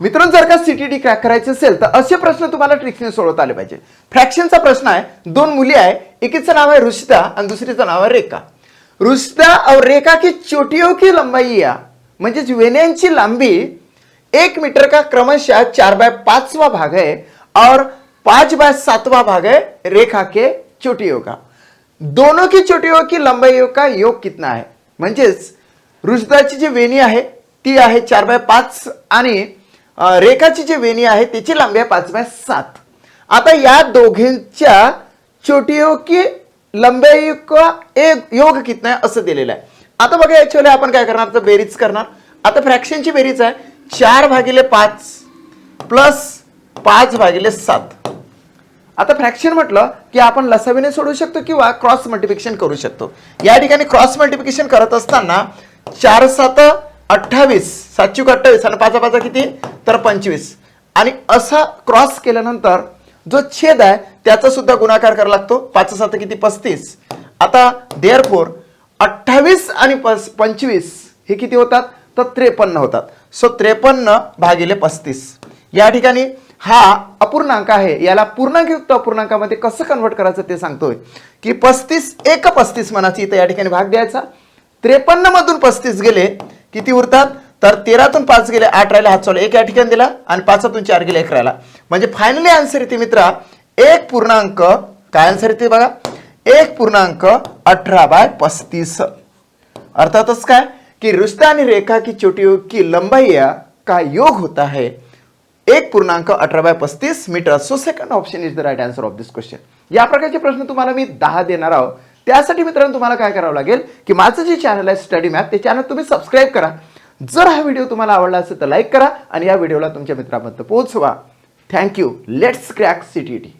मित्रांनो, जर का सीटीटी क्रॅक करायचे असेल तर असे प्रश्न तुम्हाला ट्रिक्सने सोडवता आले पाहिजे. फ्रॅक्शनचा प्रश्न आहे. दोन मुली आहे, एकीचं नाव आहे रुशिता आणि दुसरीचं नाव आहे रेखा. रुशिता और रेखा की चोटियों की लंबाई या म्हणजे वेण्यांची लांबी 1 मीटर का क्रमशः 4/5 भाग है और 5/7 भाग है रेखा के चोटियों का. दोनों की चोटियों की लंबाई का योग कितना है. म्हणजेच रुशिताची जी वेणी आहे ती आहे 4/5 आणि रेखाची जी वेणी आहे त्याची लांबी आहे 5/7. आता या दोघींच्या चोटियों की लंबाई का एक योग कितना आहे असं दिलेलं आहे. आता बघा याच्यावर आपण काय करणार तर बेरीज करणार. आता फ्रॅक्शनची बेरीज आहे 4/5 प्लस 5/7. आता फ्रॅक्शन म्हटलं की आपण लसावीने सोडवू शकतो किंवा क्रॉस मल्टिप्लिकेशन करू शकतो. या ठिकाणी क्रॉस मल्टिप्लिकेशन करत असताना 4×7 28, 7×28 आणि 5×5 किती तर 25 आणि असा क्रॉस केल्यानंतर जो छेद आहे त्याचा सुद्धा गुणाकार करावा लागतो. 5×7 किती 35. आता देअरफॉर 28 आणि 25 हे किती होतात तर 53 होतात. सो 53/35. या ठिकाणी हा अपूर्णांक आहे, याला पूर्णांकयुक्त अपूर्णांकामध्ये कसं कन्वर्ट करायचं ते सांगतोय की 35 एक 35 म्हणायची. इथं या ठिकाणी भाग द्यायचा. 53 मधून 35 गेले किती उरतात तर 13तून 5 गेले 8 राहिला, हात सोडला 1 या ठिकाणी दिला आणि 5तून 4 गेले 1 राहिला. म्हणजे फायनली आन्सर येते मित्रा 1 काय आन्सर येते बघा 1.18/35. अर्थातच काय कि रुशिता आणि रेखा की चोटियों की लंबाई का योग होता है 1.18/35 metre. So second option is the right answer of this question. या प्रकारचे प्रश्न तुम्हाला मी 10 देणार आहोत. त्यासाठी मित्रांनो तुम्हाला काय करावं लागेल की माझं जे चॅनल आहे स्टडी मॅथ ते चॅनल तुम्ही सबस्क्राईब करा. जर हा व्हिडिओ तुम्हाला आवडला असेल तर लाईक करा आणि या व्हिडिओला तुमच्या मित्रांपर्यंत पोहोचवा. थँक्यू. Let's crack CTT.